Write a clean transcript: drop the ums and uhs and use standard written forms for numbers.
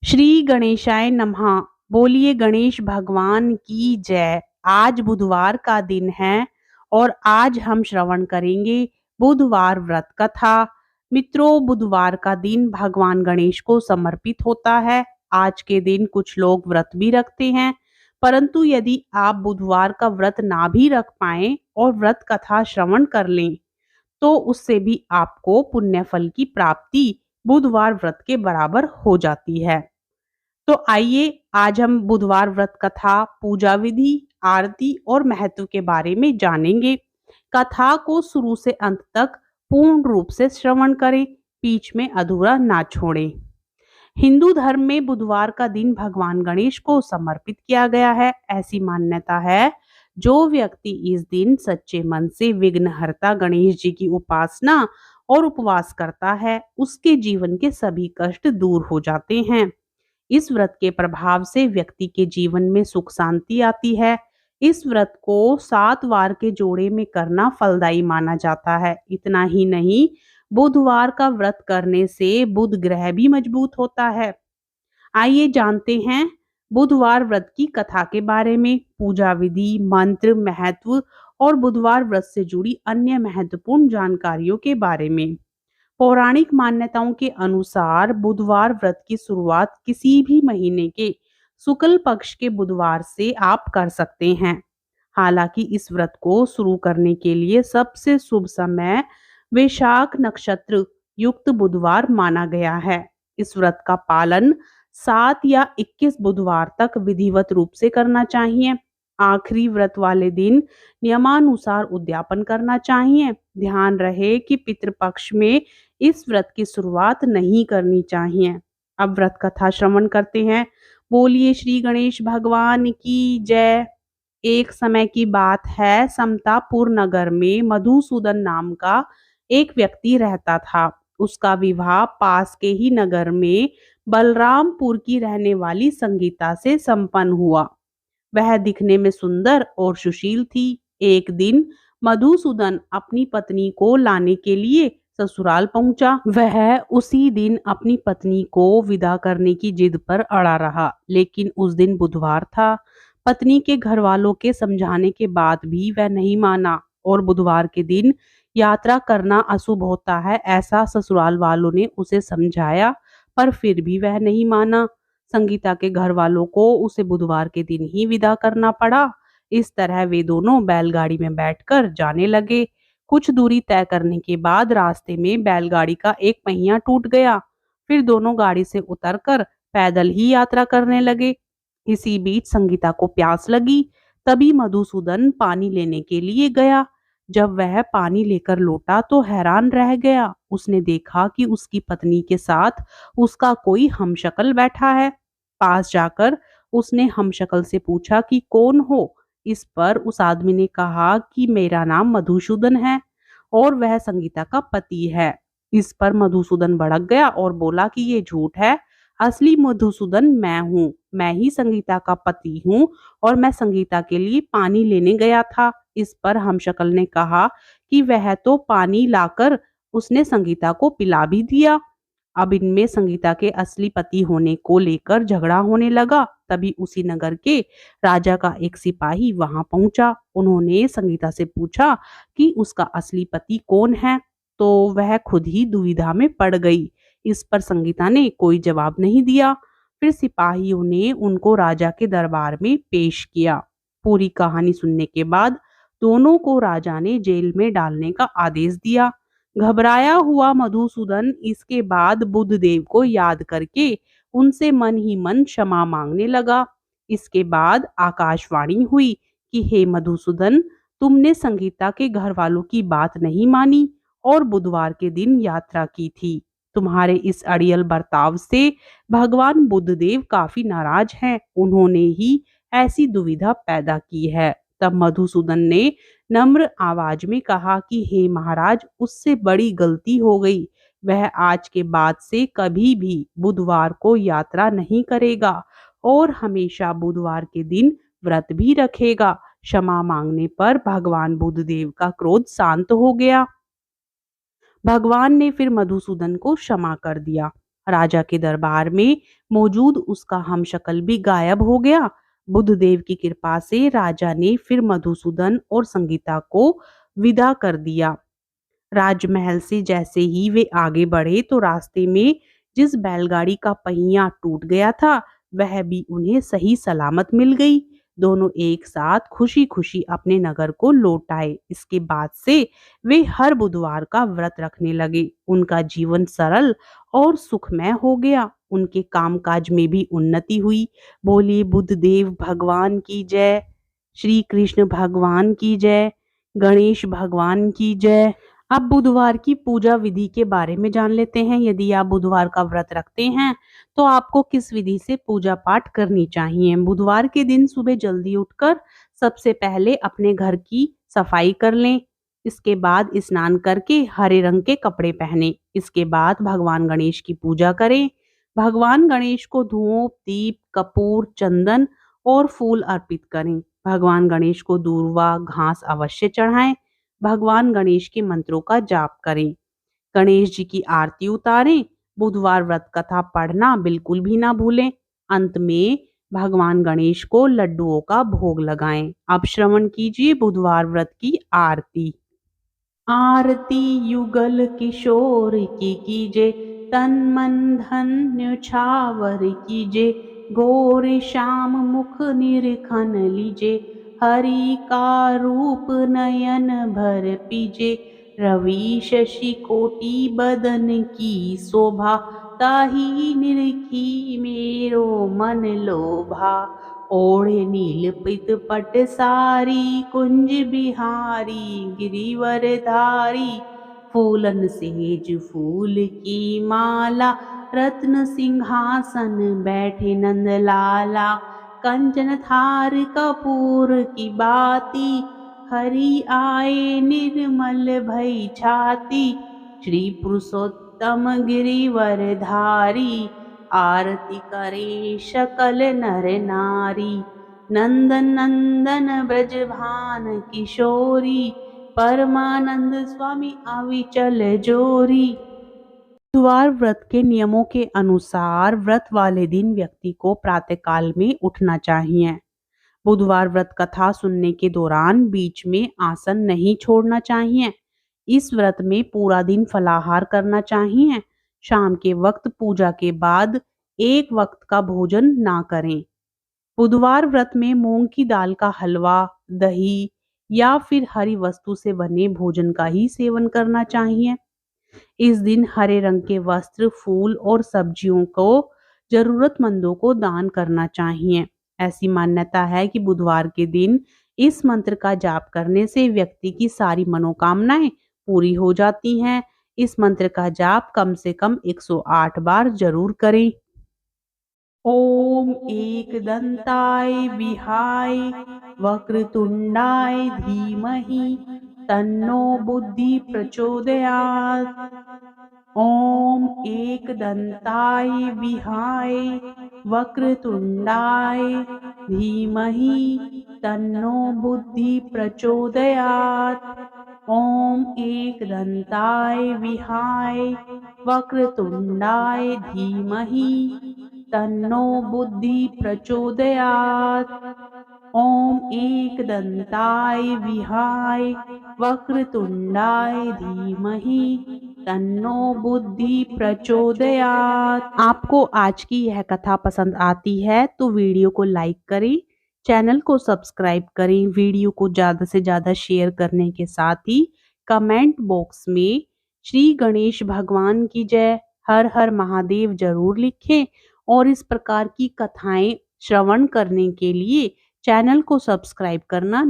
श्री गणेशाय नमः। बोलिए गणेश भगवान की जय। आज बुधवार का दिन है और आज हम श्रवण करेंगे बुधवार व्रत कथा। मित्रों, बुधवार का दिन भगवान गणेश को समर्पित होता है। आज के दिन कुछ लोग व्रत भी रखते हैं, परंतु यदि आप बुधवार का व्रत ना भी रख पाएं और व्रत कथा श्रवण कर लें तो उससे भी आपको पुण्य फल की प्राप्ति बुधवार व्रत के बराबर हो जाती है। तो आइए आज हम बुधवार व्रत कथा, पूजा विधि, आरती और महत्व के बारे में जानेंगे। कथा को शुरू से अंत तक पूर्ण रूप से श्रवण करें, बीच में अधूरा ना छोड़ें। हिंदू धर्म में बुधवार का दिन भगवान गणेश को समर्पित किया गया है। ऐसी मान्यता है, जो व्यक्ति इस दिन सच्चे मन से विघ्नहर्ता गणेश जी की उपासना और उपवास करता है, उसके जीवन के सभी कष्ट दूर हो जाते हैं। इस व्रत के प्रभाव से व्यक्ति के जीवन में सुख शांति आती है। इस व्रत को 7 वार के जोड़े में करना फलदायी माना जाता है। इतना ही नहीं, बुधवार का व्रत करने से बुध ग्रह भी मजबूत होता है। आइए जानते हैं बुधवार व्रत की कथा के बारे में, पूजा विधि, मंत्र, महत्व और बुधवार व्रत से जुड़ी अन्य महत्वपूर्ण जानकारियों के बारे में। पौराणिक मान्यताओं के अनुसार बुधवार व्रत की शुरुआत किसी भी महीने के शुक्ल पक्ष के बुधवार से आप कर सकते हैं। हालांकि इस व्रत को शुरू करने के लिए सबसे शुभ समय वैशाख नक्षत्र युक्त बुधवार माना गया है। इस व्रत का पालन 7 या 21 बुधवार तक विधिवत रूप से करना चाहिए। आखिरी व्रत वाले दिन नियमानुसार उद्यापन करना चाहिए। ध्यान रहे कि पितृपक्ष में इस व्रत की शुरुआत नहीं करनी चाहिए। अब व्रत कथा श्रवण करते हैं। बोलिए श्री गणेश भगवान की जय। एक समय की बात है, समतापुर नगर में मधुसूदन नाम का एक व्यक्ति रहता था। उसका विवाह पास के ही नगर में बलरामपुर की रहने वाली संगीता से संपन्न हुआ। वह दिखने में सुंदर और सुशील थी। एक दिन मधुसूदन अपनी पत्नी को लाने के लिए ससुराल पहुंचा। वह उसी दिन अपनी पत्नी को विदा करने की जिद पर अड़ा रहा, लेकिन उस दिन बुधवार था। पत्नी के घर वालों के समझाने के बाद भी वह नहीं माना और बुधवार के दिन यात्रा करना अशुभ होता है, ऐसा ससुराल वालों ने उसे समझाया, पर फिर भी वह नहीं माना। संगीता के घर वालों को उसे बुधवार के दिन ही विदा करना पड़ा। इस तरह वे दोनों बैलगाड़ी में बैठकर जाने लगे। कुछ दूरी तय करने के बाद रास्ते में बैलगाड़ी का एक पहिया टूट गया। फिर दोनों गाड़ी से उतरकर पैदल ही यात्रा करने लगे। इसी बीच संगीता को प्यास लगी। तभी मधुसूदन पानी लेने के लिए गया। जब वह पानी लेकर लौटा तो हैरान रह गया। उसने देखा कि उसकी पत्नी के साथ उसका कोई हमशक्ल बैठा है। पास जाकर उसने हमशक्ल से पूछा कि कौन हो। इस पर उस आदमी ने कहा कि मेरा नाम मधुसूदन है और वह संगीता का पति है। इस पर मधुसूदन भड़क गया और बोला कि ये झूठ है। असली मधुसूदन मैं हूँ, मैं ही संगीता का पति हूँ और मैं संगीता के लिए पानी लेने गया था। इस पर हमशक्ल ने कहा कि वह तो पानी लाकर उसने संगीता को पिला भी दिया। अब इनमें संगीता के असली पति होने को लेकर झगड़ा होने लगा। तभी उसी नगर के राजा का एक सिपाही वहां पहुंचा। उन्होंने संगीता से पूछा कि उसका असली पति कौन है, तो वह खुद ही दुविधा में पड़ गई। इस पर संगीता ने कोई जवाब नहीं दिया। फिर सिपाहियों ने उनको राजा के दरबार में पेश किया। पूरी कहानी सुनने के बाद दोनों को राजा ने जेल में डालने का आदेश दिया। घबराया हुआ मधुसूदन इसके बाद बुद्धदेव को याद करके उनसे मन ही मन क्षमा मांगने लगा। इसके बाद आकाशवाणी हुई कि हे मधुसूदन, तुमने संगीता के घर वालों की बात नहीं मानी और बुधवार के दिन यात्रा की थी। तुम्हारे इस अड़ियल बर्ताव से भगवान बुद्धदेव काफी नाराज हैं। उन्होंने ही ऐसी दुविधा पैदा की है। तब मधुसूदन ने नम्र आवाज में कहा कि हे महाराज, उससे बड़ी गलती हो गई। वह आज के बाद से कभी भी बुधवार को यात्रा नहीं करेगा और हमेशा बुधवार के दिन व्रत भी रखेगा। क्षमा मांगने पर भगवान बुद्धदेव का क्रोध शांत हो गया। भगवान ने फिर मधुसूदन को क्षमा कर दिया। राजा के दरबार में मौजूद उसका हमशक्ल भी गायब हो गया। बुद्धदेव की कृपा से राजा ने फिर मधुसूदन और संगीता को विदा कर दिया। राजमहल से जैसे ही वे आगे बढ़े तो रास्ते में जिस बैलगाड़ी का पहिया टूट गया था वह भी उन्हें सही सलामत मिल गई। दोनों एक साथ खुशी खुशी अपने नगर को लौट आए। इसके बाद से वे हर बुधवार का व्रत रखने लगे। उनका जीवन सरल और सुखमय हो गया। उनके कामकाज में भी उन्नति हुई। बोलिए बुद्धदेव भगवान की जय। श्री कृष्ण भगवान की जय। गणेश भगवान की जय। अब बुधवार की पूजा विधि के बारे में जान लेते हैं। यदि आप बुधवार का व्रत रखते हैं तो आपको किस विधि से पूजा पाठ करनी चाहिए। बुधवार के दिन सुबह जल्दी उठकर सबसे पहले अपने घर की सफाई कर लें। इसके बाद स्नान करके हरे रंग के कपड़े पहने। इसके बाद भगवान गणेश की पूजा करें। भगवान गणेश को धूप, दीप, कपूर, चंदन और फूल अर्पित करें। भगवान गणेश को दूर्वा घास अवश्य चढ़ाएं। भगवान गणेश के मंत्रों का जाप करें। गणेश जी की आरती उतारें। बुधवार व्रत कथा पढ़ना बिल्कुल भी ना भूलें। अंत में भगवान गणेश को लड्डुओं का भोग लगाएं। अब श्रवण कीजिए बुधवार व्रत की आरती। आरती युगल किशोर की कीजे, तन मन धन न्यौछावर कीजे। गौर श्याम मुख निरखन लीजे, हरि का रूप नयन भर पीजे। रवि शशि कोटि बदन की शोभा, ताहि निरखी मेरो मन लोभा। ओढ़े नील पित पट सारी, कुंज बिहारी गिरिवर धारी। फूलन सेज फूल की माला, रत्न सिंहासन बैठे नंद लाला। कंचन थार कपूर की बाती, हरि आए निर्मल भई छाती। श्री पुरुषोत्तम गिरिवर धारी, आरती करे सकल नर नारी। नंदन नंदन ब्रजभान किशोरी, परमानंद स्वामी अविचल जोरी। बुधवार व्रत के नियमों के अनुसार व्रत वाले दिन व्यक्ति को प्रातःकाल में उठना चाहिए। बुधवार व्रत कथा सुनने के दौरान बीच में आसन नहीं छोड़ना चाहिए। इस व्रत में पूरा दिन फलाहार करना चाहिए। शाम के वक्त पूजा के बाद एक वक्त का भोजन ना करें। बुधवार व्रत में मूंग की दाल का हलवा, दही या फिर हरी वस्तु से बने भोजन का ही सेवन करना चाहिए। इस दिन हरे रंग के वस्त्र, फूल और सब्जियों को जरूरतमंदों को दान करना चाहिए। ऐसी मान्यता है कि बुधवार के दिन इस मंत्र का जाप करने से व्यक्ति की सारी मनोकामनाएं पूरी हो जाती हैं। इस मंत्र का जाप कम से कम 108 बार जरूर करें। ओम एकदंताय विहाय वक्रतुंडाय धीमहि तन्नो बुद्धि प्रचोदयात्। ओम एकदंताय विहाय वक्रतुंडाय धीमहि तन्नो बुद्धि प्रचोदयात्। ओम एकदंताय विहाय वक्रतुंडाय धीमहि तन्नो बुद्धि प्रचोदयात्। ओम एकदंताय विहाय वक्रतुंडाय धीमहि तन्नो बुद्धि प्रचोदयात्। आपको आज की यह कथा पसंद आती है तो वीडियो को लाइक करें, चैनल को सब्सक्राइब करें, वीडियो को ज़्यादा से ज़्यादा शेयर करने के साथ ही कमेंट बॉक्स में श्री गणेश भगवान की जय, हर हर महादेव जरूर लिखें। और इस प्रकार की कथाएं श्रवण करने के लिए चैनल को सब्सक्राइब करना